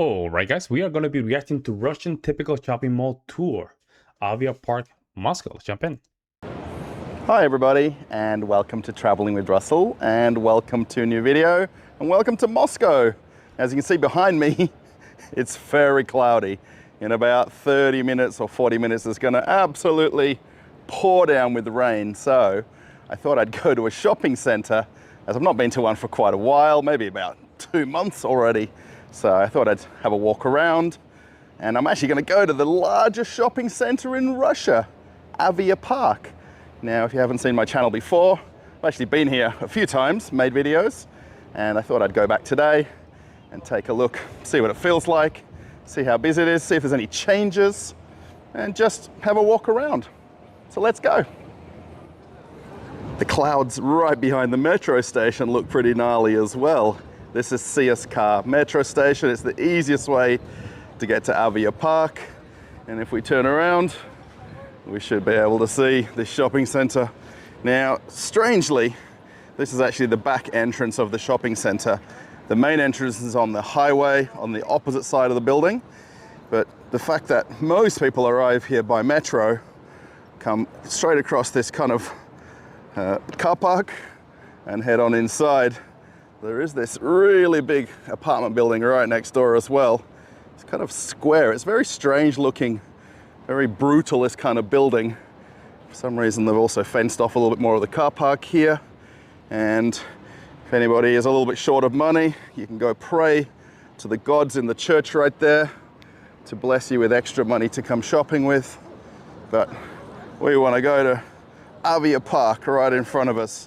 Alright guys, we are going to be reacting to Russian typical shopping mall tour, AviaPark, Moscow. Let's jump in. Hi everybody, and welcome to Traveling with Russell, and welcome to a new video, and welcome to Moscow. As you can see behind me, it's very cloudy. In about 30 minutes or 40 minutes, it's going to absolutely pour down with rain. So I thought I'd go to a shopping center, as I've not been to one for quite a while, maybe about 2 months already. So I thought I'd have a walk around, and I'm actually going to go to the largest shopping center in Russia, AviaPark. Now, if you haven't seen my channel before, I've actually been here a few times, made videos, and I thought I'd go back today and take a look, see what it feels like, see how busy it is, see if there's any changes, and just have a walk around. So let's go. The clouds right behind the metro station look pretty gnarly as well. This is CSK metro station. It's the easiest way to get to AviaPark. And if we turn around, we should be able to see the shopping center. Now, strangely, this is actually the back entrance of the shopping center. The main entrance is on the highway, on the opposite side of the building. But the fact that most people arrive here by metro, come straight across this kind of car park and head on inside. There is this really big apartment building right next door as well. It's kind of square. It's very strange looking, very brutalist kind of building. For some reason, they've also fenced off a little bit more of the car park here. And if anybody is a little bit short of money, you can go pray to the gods in the church right there to bless you with extra money to come shopping with. But we want to go to AviaPark right in front of us.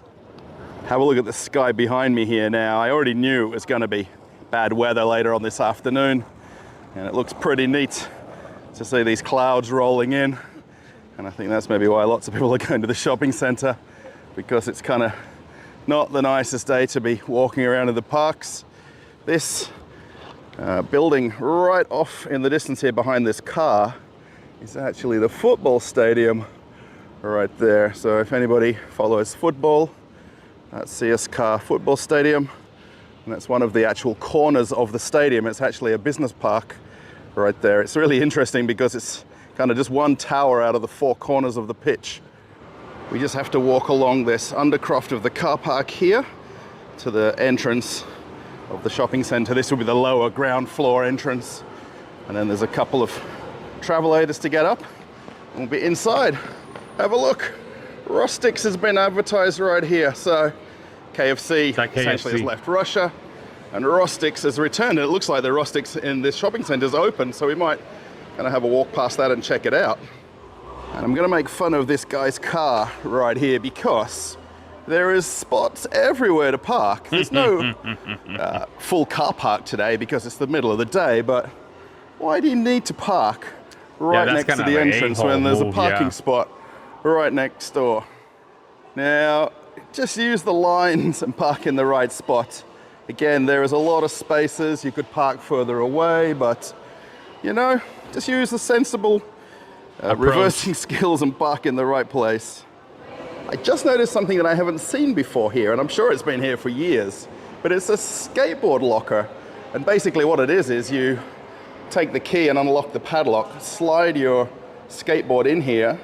Have a look at the sky behind me here now. I already knew it was going to be bad weather later on this afternoon, and it looks pretty neat to see these clouds rolling in. And I think that's maybe why lots of people are going to the shopping center, because it's kind of not the nicest day to be walking around in the parks. This building right off in the distance here behind this car is actually the football stadium right there. So if anybody follows football, that's CSK football stadium, and that's one of the actual corners of the stadium. It's actually a business park right there. It's really interesting because it's kind of just one tower out of the 4 corners of the pitch. We just have to walk along this undercroft of the car park here to the entrance of the shopping center. This will be the lower ground floor entrance, and then there's a couple of travelators to get up, and we'll be inside. Have a look. Rustics has been advertised right here. So KFC essentially has left Russia, and Rustics has returned. And it looks like the Rustics in this shopping center is open, so we might kind of have a walk past that and check it out. And I'm going to make fun of this guy's car right here because there is spots everywhere to park. There's no full car park today because it's the middle of the day, but why do you need to park right next to the entrance when there's a parking spot right next door? Now, just use the lines and park in the right spot. Again, there is a lot of spaces. You could park further away, but you know, just use the sensible reversing skills and park in the right place. I just noticed something that I haven't seen before here, and I'm sure it's been here for years, but it's a skateboard locker. And basically what it is you take the key and unlock the padlock, slide your skateboard in here,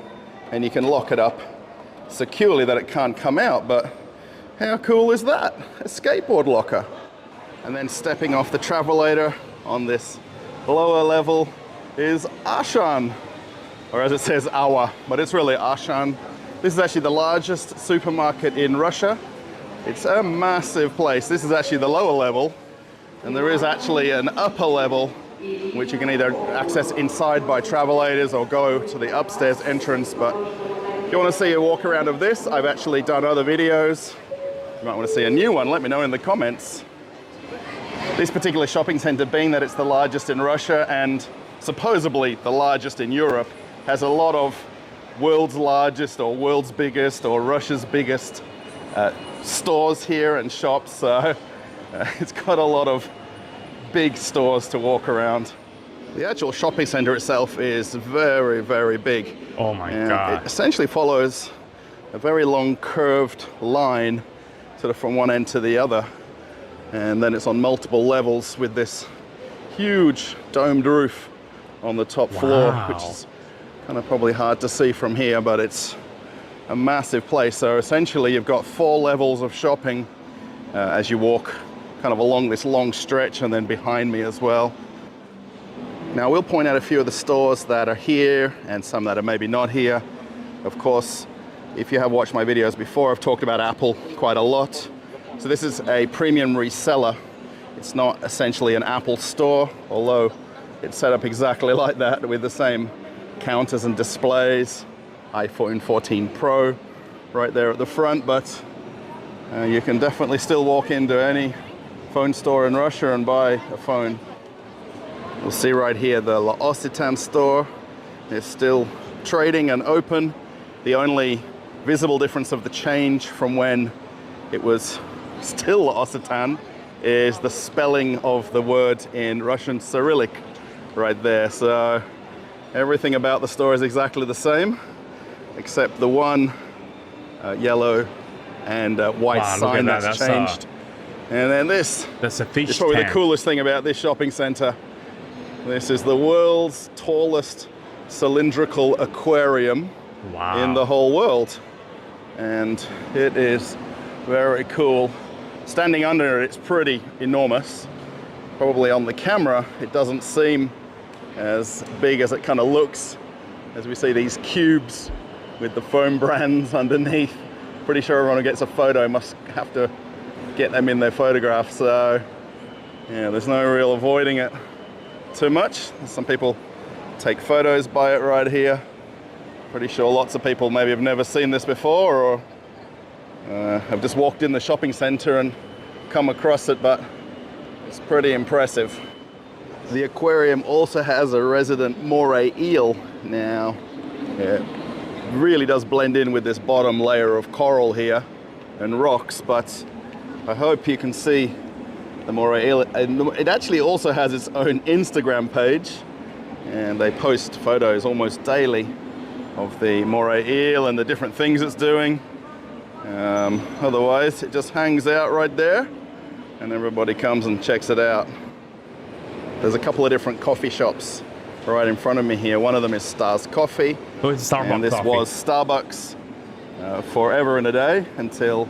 and you can lock it up securely that it can't come out. But how cool is that? A skateboard locker. And then stepping off the travelator on this lower level is Ashan, or as it says, Awa, but it's really Ashan. This is actually the largest supermarket in Russia. It's a massive place. This is actually the lower level, and there is actually an upper level which you can either access inside by travelators or go to the upstairs entrance. But if you want to see a walk around of this, I've actually done other videos. You might want to see a new one, let me know in the comments. This particular shopping center, being that it's the largest in Russia and supposedly the largest in Europe, has a lot of world's largest or world's biggest or Russia's biggest stores here and shops. So it's got a lot of big stores to walk around. The actual shopping center itself is very, very big. Oh my God. It essentially follows a very long curved line sort of from one end to the other. And then it's on multiple levels with this huge domed roof on the top floor, which is kind of probably hard to see from here, but it's a massive place. So essentially you've got 4 levels of shopping as you walk kind of along this long stretch, and then behind me as well. Now we'll point out a few of the stores that are here and some that are maybe not here. Of course, if you have watched my videos before, I've talked about Apple quite a lot. So this is a premium reseller. It's not essentially an Apple store, although it's set up exactly like that with the same counters and displays. iPhone 14 Pro right there at the front, but you can definitely still walk into any phone store in Russia and buy a phone. You'll see right here the L'Occitane store is still trading and open. The only visible difference of the change from when it was still L'Occitane is the spelling of the word in Russian Cyrillic right there. So everything about the store is exactly the same, except the one yellow and white sign that's changed. And then that's a fish is probably tank. The coolest thing about this shopping center. This is the world's tallest cylindrical aquarium in the whole world. And it is very cool. Standing under it, it's pretty enormous. Probably on the camera, it doesn't seem as big as it kind of looks, as we see these cubes with the foam brands underneath. Pretty sure everyone who gets a photo must have to get them in their photograph. So yeah, there's no real avoiding it too much. Some people take photos by it right here. Pretty sure lots of people maybe have never seen this before, or have just walked in the shopping center and come across it, but it's pretty impressive. The aquarium also has a resident moray eel. Now, it really does blend in with this bottom layer of coral here and rocks, but I hope you can see the moray eel. And it actually also has its own Instagram page, and they post photos almost daily of the moray eel and the different things it's doing. Otherwise, it just hangs out right there, and everybody comes and checks it out. There's a couple of different coffee shops right in front of me here. One of them is Stars Coffee. Oh, it's Starbucks. And this coffee. was Starbucks forever and a day until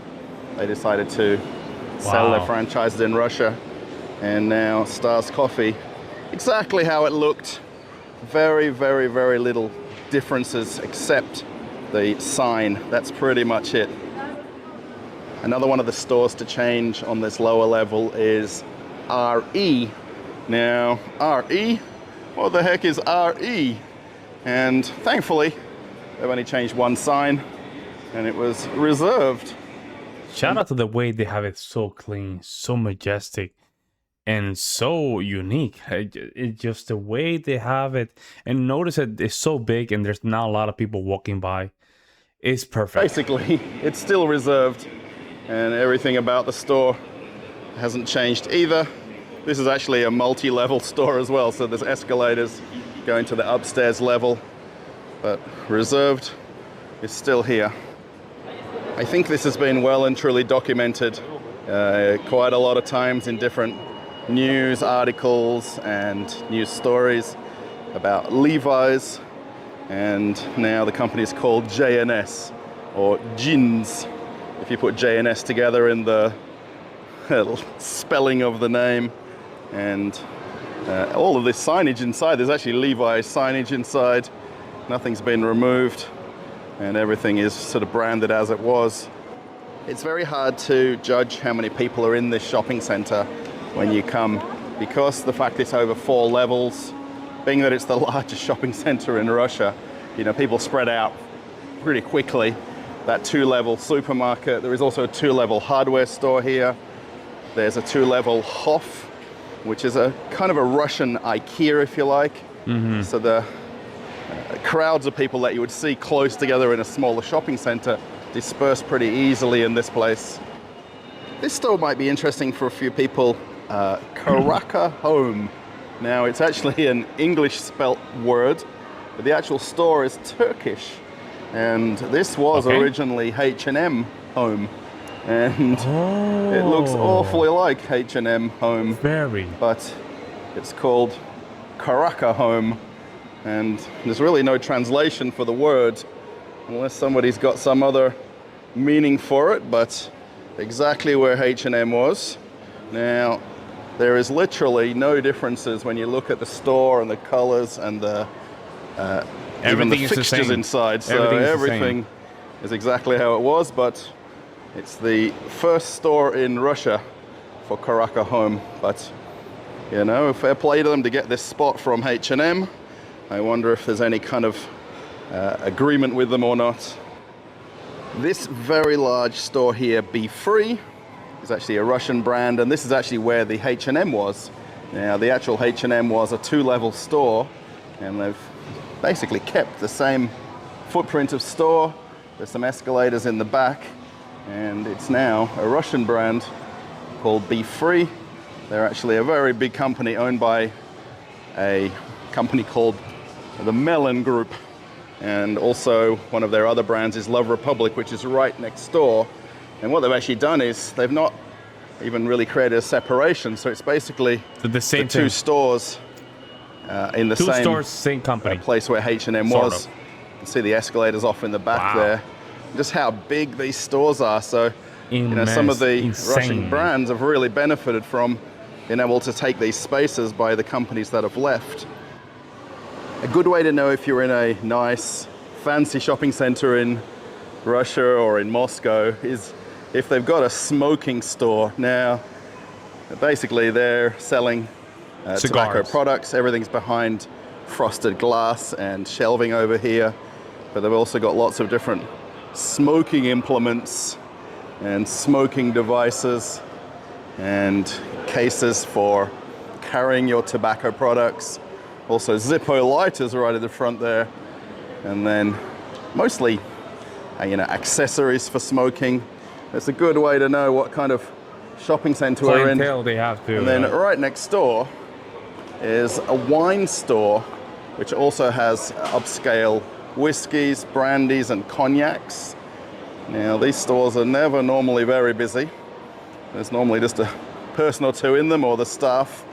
they decided to sell their franchise in Russia. And now Stars Coffee, exactly how it looked. Very, very, very little differences except the sign. That's pretty much it. Another one of the stores to change on this lower level is RE. Now, RE, what the heck is RE? And thankfully, they've only changed one sign, and it was reserved. Shout out to the way they have it so clean, so majestic, and so unique. It's just the way they have it. And notice that it's so big and there's not a lot of people walking by. It's perfect. Basically, it's still reserved, and everything about the store hasn't changed either. This is actually a multi-level store as well, so there's escalators going to the upstairs level, but reserved is still here. I think this has been well and truly documented quite a lot of times in different news articles and news stories about Levi's, and now the company is called JNS, or Jeans, if you put JNS together in the spelling of the name. And all of this signage inside, there's actually Levi's signage inside. Nothing's been removed, and everything is sort of branded as it was. It's very hard to judge how many people are in this shopping center when you come, because the fact it's over 4 levels, being that it's the largest shopping center in Russia, you know, people spread out pretty quickly. That 2-level supermarket, there is also a 2-level hardware store here. There's a 2-level Hof, which is a kind of a Russian IKEA, if you like. Mm-hmm. So the crowds of people that you would see close together in a smaller shopping center disperse pretty easily in this place. This store might be interesting for a few people. Karaka Home. Now, it's actually an English spelt word, but the actual store is Turkish. And this was originally H&M Home. And it looks awfully like H&M Home. Very. But It's called Caraca Home, and there's really no translation for the word unless somebody's got some other meaning for it, but exactly where H&M was. Now, there is literally no differences when you look at the store and the colors and the even the fixtures inside. So everything is exactly how it was, but it's the first store in Russia for Caraca Home. But you know, fair play to them to get this spot from H&M. I wonder if there's any kind of agreement with them or not. This very large store here, Be Free, is actually a Russian brand, and this is actually where the H&M was. Now, the actual H&M was a 2-level store, and they've basically kept the same footprint of store. There's some escalators in the back, and it's now a Russian brand called Be Free. They're actually a very big company owned by a company called the Melon Group, and also one of their other brands is Love Republic, which is right next door. And what they've actually done is they've not even really created a separation, so it's basically the same two stores in the same company place where H&M was. You can see the escalators off in the back there. Just how big these stores are. So you know, some of the Russian brands have really benefited from being able to take these spaces by the companies that have left. A good way to know if you're in a nice, fancy shopping center in Russia or in Moscow is if they've got a smoking store. Now, basically they're selling tobacco products. Everything's behind frosted glass and shelving over here. But they've also got lots of different smoking implements and smoking devices and cases for carrying your tobacco products. Also Zippo lighters right at the front there. And then mostly, you know, accessories for smoking. It's a good way to know what kind of shopping center we're in. They have to. And then right next door is a wine store, which also has upscale whiskeys, brandies, and cognacs. Now, these stores are never normally very busy. There's normally just a person or two in them or the staff.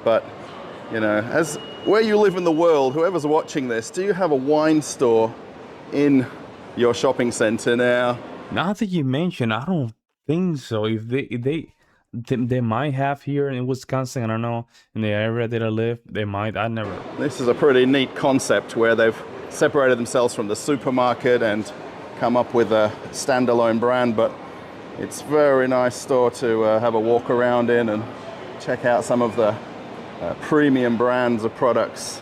But, you know, as where you live in the world, whoever's watching this, do you have a wine store in your shopping center now? Now that you mention, I don't think so. If they might have here in Wisconsin, I don't know, in the area that I live, they might. I never. This is a pretty neat concept where they've separated themselves from the supermarket and come up with a standalone brand, but it's a very nice store to have a walk around in and check out some of the premium brands of products.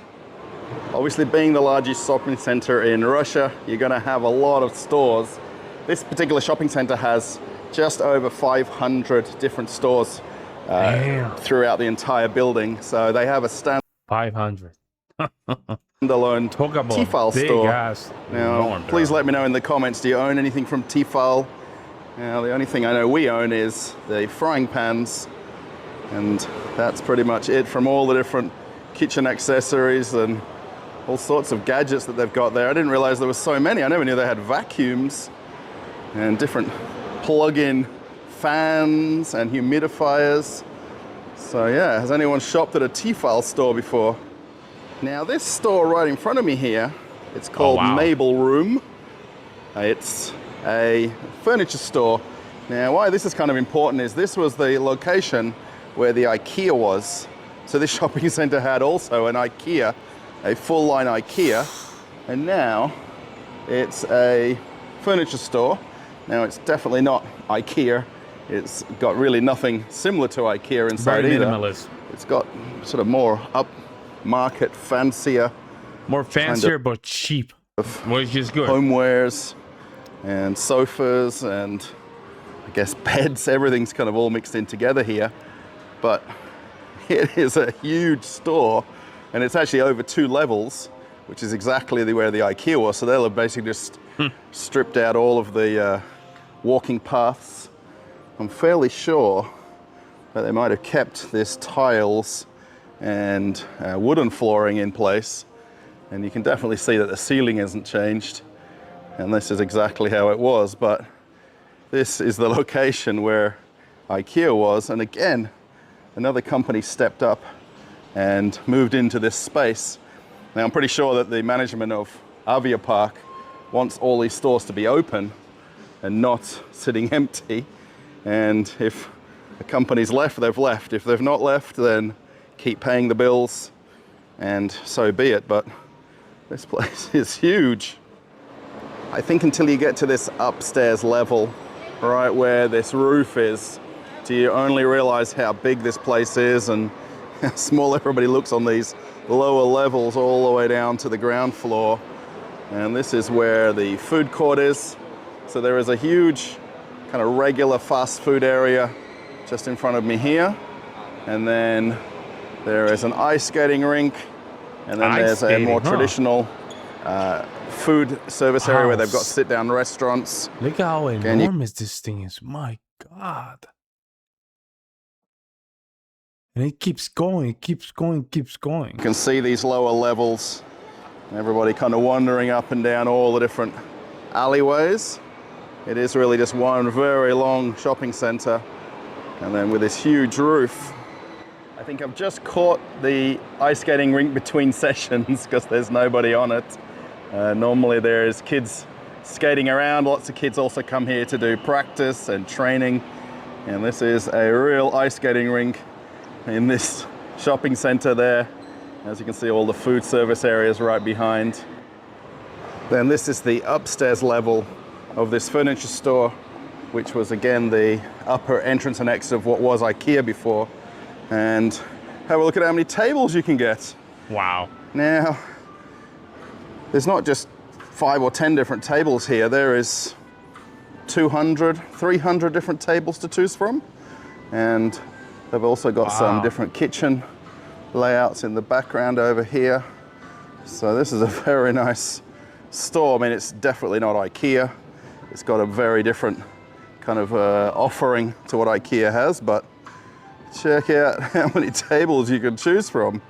Obviously, being the largest shopping center in Russia, you're going to have a lot of stores. This particular shopping center has just over 500 different stores throughout the entire building. So they have a 500 standalone Tefal store. Now, please let me know in the comments, do you own anything from Tefal? Now, the only thing I know we own is the frying pans, and that's pretty much it from all the different kitchen accessories and all sorts of gadgets that they've got there. I didn't realize there were so many. I never knew they had vacuums and different plug-in fans and humidifiers. So yeah, has anyone shopped at a Tefal store before? Now this store right in front of me here, it's called Mabel Room. It's a furniture store. Now why this is kind of important is this was the location where the IKEA was. So this shopping center had also an IKEA, a full line IKEA, and now it's a furniture store. Now it's definitely not IKEA. It's got really nothing similar to IKEA inside either. Minimalist. It's got sort of more upmarket, fancier. More fancier but cheap, which is good. Homewares and sofas and I guess beds. Everything's kind of all mixed in together here. But it is a huge store and it's actually over 2 levels, which is exactly where the IKEA was. So they'll have basically just stripped out all of the walking paths. I'm fairly sure that they might have kept this tiles and wooden flooring in place. And you can definitely see that the ceiling hasn't changed. And this is exactly how it was. But this is the location where IKEA was. And again, another company stepped up and moved into this space. Now I'm pretty sure that the management of AviaPark wants all these stores to be open and not sitting empty. And if the company's left, they've left. If they've not left, then keep paying the bills and so be it. But this place is huge. I think until you get to this upstairs level, right where this roof is, do you only realize how big this place is and how small everybody looks on these lower levels all the way down to the ground floor. And this is where the food court is. So there is a huge kind of regular fast food area just in front of me here. And then there is an ice skating rink. And then there's a more traditional food service area where they've got sit-down restaurants. Look how enormous this thing is. My God. And it keeps going, it keeps going, keeps going. You can see these lower levels. Everybody kind of wandering up and down all the different alleyways. It is really just one very long shopping center. And then with this huge roof. I think I've just caught the ice skating rink between sessions because there's nobody on it. Normally there's kids skating around. Lots of kids also come here to do practice and training. And this is a real ice skating rink in this shopping center there. As you can see, all the food service areas right behind. Then this is the upstairs level of this furniture store, which was again the upper entrance and exit of what was IKEA before. And have a look at how many tables you can get. Wow. Now, there's not just 5 or 10 different tables here. There is 200, 300 different tables to choose from. And they've also got some different kitchen layouts in the background over here. So this is a very nice store. I mean, it's definitely not IKEA. It's got a very different kind of offering to what IKEA has, but check out how many tables you can choose from.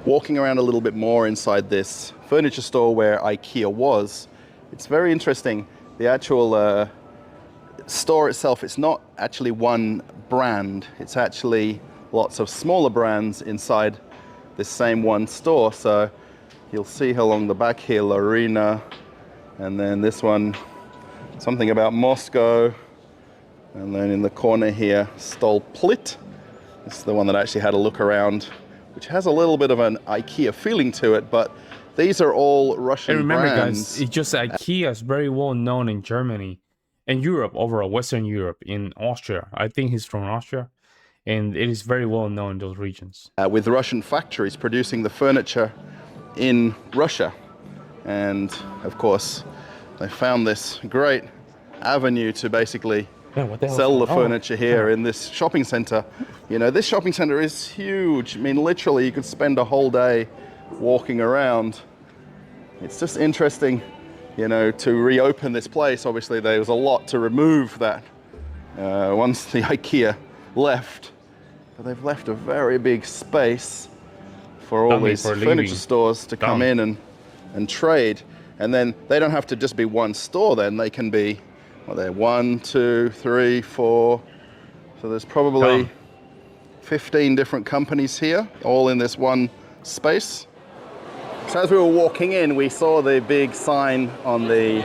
Walking around a little bit more inside this furniture store where IKEA was, it's very interesting. The actual store itself, it's not actually one brand. It's actually lots of smaller brands inside this same one store. So you'll see along the back here, Lorena, and then this one, something about Moscow, and then in the corner here, Stolplit. This is the one that actually had a look around, which has a little bit of an IKEA feeling to it, but these are all Russian brands. And remember, guys, it's just IKEA is very well known in Germany and Europe, overall, Western Europe, in Austria. I think he's from Austria, and it is very well known in those regions. With Russian factories producing the furniture in Russia. And of course, they found this great avenue to basically sell the furniture here in this shopping center. You know, this shopping center is huge. I mean, literally, you could spend a whole day walking around. It's just interesting, you know, to reopen this place. Obviously, there was a lot to remove that once the IKEA left. But they've left a very big space for all these furniture stores to come in and trade. And then they don't have to just be one store then. They can be, well, they're 1, 2, 3, 4. So there's probably 15 different companies here, all in this one space. So as we were walking in, we saw the big sign on the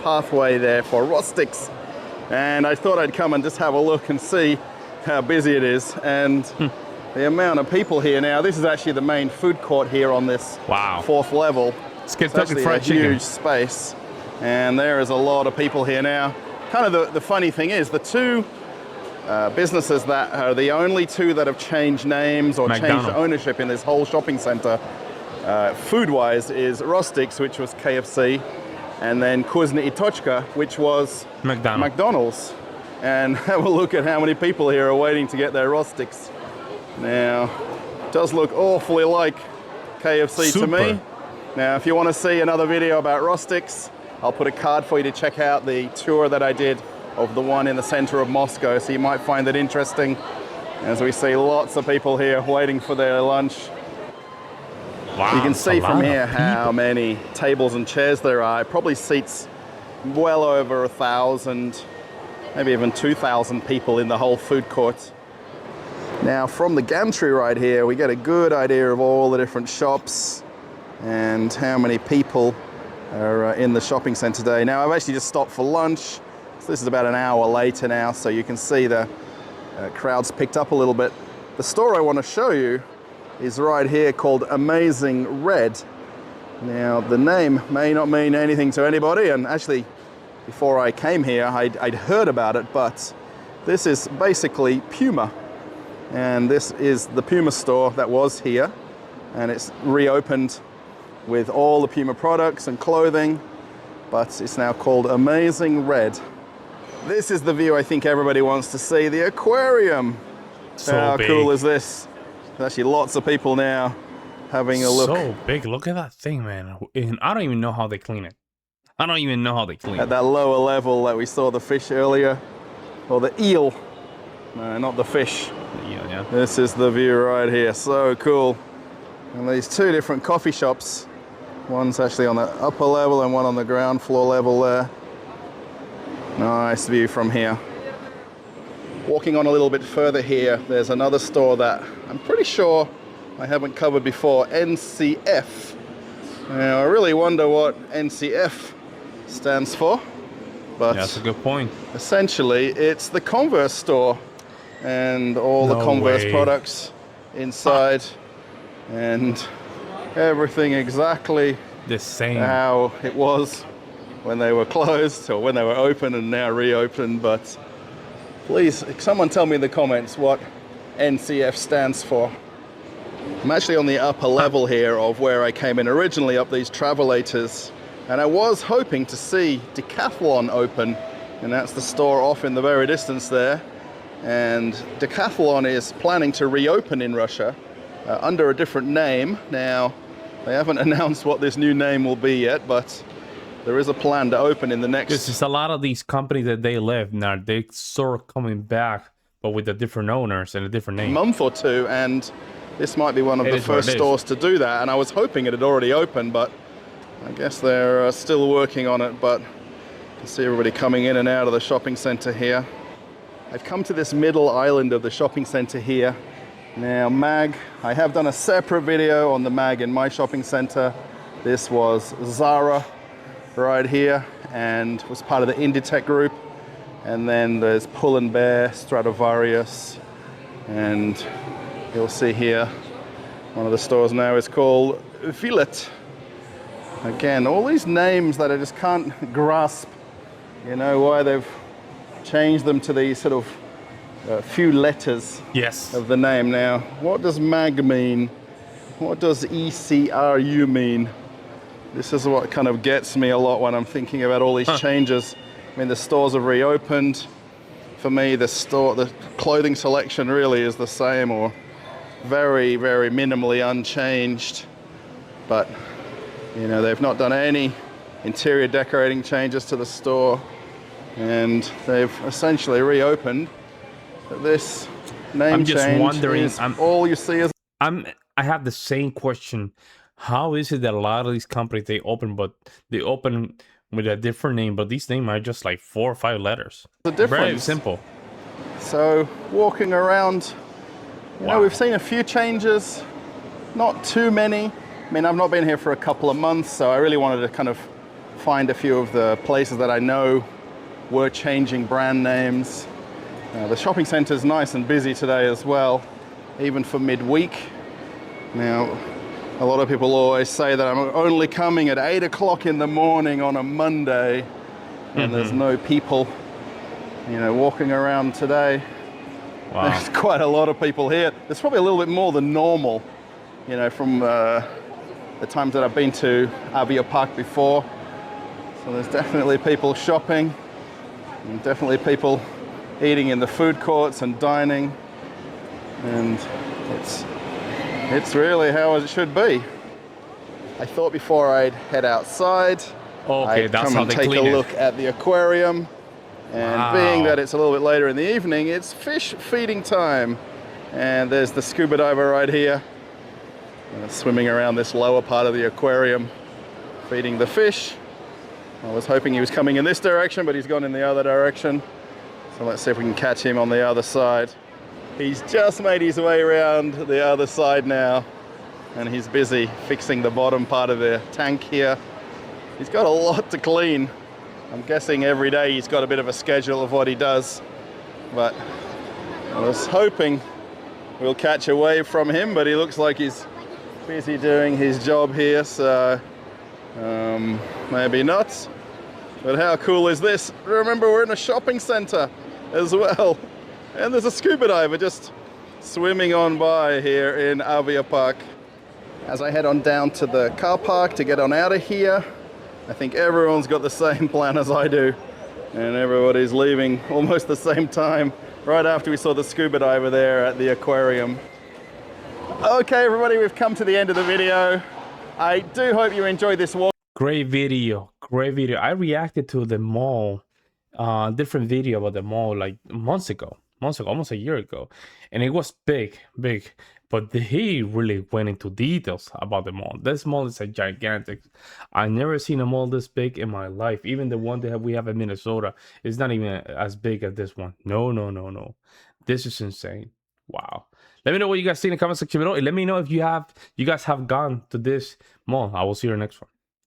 pathway there for Rustics. And I thought I'd come and just have a look and see how busy it is. And the amount of people here now. This is actually the main food court here on this 4th level. It's Kentucky Fried Chicken. Huge space. And there is a lot of people here now. Kind of the funny thing is, the two businesses that are the only two that have changed names or changed ownership in this whole shopping center, food-wise, is Rustics, which was KFC, and then Kuzny Itochka, which was McDonald's. And have a look at how many people here are waiting to get their Rustics. Now, it does look awfully like KFC to me. Now, if you want to see another video about Rustics, I'll put a card for you to check out the tour that I did of the one in the center of Moscow, so you might find it interesting, as we see lots of people here waiting for their lunch. Wow, you can see from here how many tables and chairs there are. It probably seats well over 1,000, maybe even 2,000 people in the whole food court. Now from the gantry right here, we get a good idea of all the different shops and how many people are in the shopping centre today. Now I've actually just stopped for lunch, so this is about an hour later now, so you can see the crowd's picked up a little bit. The store I want to show you is right here, called Amazing Red. Now the name may not mean anything to anybody, and actually before I came here I'd heard about it, but this is basically Puma, and this is the Puma store that was here, and it's reopened with all the Puma products and clothing, but it's now called Amazing Red. This is the view I think everybody wants to see, the aquarium. So How big. cool is this? There's actually lots of people now having a look. So big. Look at that thing, man. And I don't even know how they clean it. I don't even know how they clean At it. that lower level that we saw the fish earlier, or the eel. No, not the fish. Yeah. This is the view right here, so cool. And these two different coffee shops. One's actually on the upper level and one on the ground floor level there. Nice view from here. Walking on a little bit further here, there's another store that I'm pretty sure I haven't covered before, NCF. Now, I really wonder what NCF stands for, but Yeah, that's a good point. essentially it's the Converse store and all the No Converse way. products inside and everything exactly The same. how it was when they were closed or when they were open and now reopened. But please, someone tell me in the comments what NCF stands for. I'm actually on the upper level here of where I came in originally, up these travelators, and I was hoping to see Decathlon open, and that's the store off in the very distance there. And Decathlon is planning to reopen in Russia under a different name. Now, they haven't announced what this new name will be yet, but there is a plan to open in the next... This is a lot of these companies that they left now. They sort of coming back, but with the different owners and a different name. month or two, and this might be one of It the is what first it is. stores to do that. And I was hoping it had already opened, but I guess they're still working on it. But you can see everybody coming in and out of the shopping center here. I've come to this middle island of the shopping center here. Now, MAG, I have done a separate video on the MAG in my shopping center. This was Zara right here and was part of the Inditex group. And then there's Pull & Bear, Stradivarius, and you'll see here one of the stores now is called Filet. Again, all these names that I just can't grasp, you know, why they've changed them to these sort of few letters Yes. of the name. Now, what does MAG mean? What does ECRU mean? This is what kind of gets me a lot when I'm thinking about all these changes. I mean, the stores have reopened. For me, the clothing selection really is the same or very, very minimally unchanged. But, you know, they've not done any interior decorating changes to the store, and they've essentially reopened. This name I'm just change wondering, is all you see is... I have the same question. How is it that a lot of these companies they open with a different name, but these names are just like 4 or 5 letters? the difference. Very simple. So walking around, you know, Wow. we've seen a few changes, not too many. I mean, I've not been here for a couple of months, so I really wanted to kind of find a few of the places that I know were changing brand names. The shopping center is nice and busy today as well, even for midweek. Now, a lot of people always say that I'm only coming at 8 o'clock in the morning on a Monday, and there's no people, you know, walking around today. Wow. There's quite a lot of people here. There's probably a little bit more than normal, you know, from the times that I've been to AviaPark before. So there's definitely people shopping, and definitely people eating in the food courts and dining, and it's really how it should be. I thought before I'd head outside, Okay, I'd that's come how and they take a clean look it. at the aquarium. And Wow. being that it's a little bit later in the evening, it's fish feeding time. And there's the scuba diver right here, swimming around this lower part of the aquarium, feeding the fish. I was hoping he was coming in this direction, but he's gone in the other direction. So let's see if we can catch him on the other side. He's just made his way around the other side now, and he's busy fixing the bottom part of the tank here. He's got a lot to clean. I'm guessing every day he's got a bit of a schedule of what he does, but I was hoping we'll catch a wave from him, but he looks like he's busy doing his job here, so maybe not. But how cool is this? Remember, we're in a shopping center as well, and there's a scuba diver just swimming on by here in AviaPark. As I head on down to the car park to get on out of here, I think everyone's got the same plan as I do, and everybody's leaving almost the same time, right after we saw the scuba diver there at the aquarium. Okay, everybody, we've come to the end of the video. I do hope you enjoyed this walk. Great video, great video. I reacted to the mall, different video about the mall like months ago, almost a year ago, and it was big, but he really went into details about the mall. This mall is a gigantic. I've never seen a mall this big in my life. Even the one that we have in Minnesota is not even as big as this one. No. This is insane. Wow. Let me know what you guys see in the comment section below, and let me know if you guys have gone to this mall. I will see you in the next one.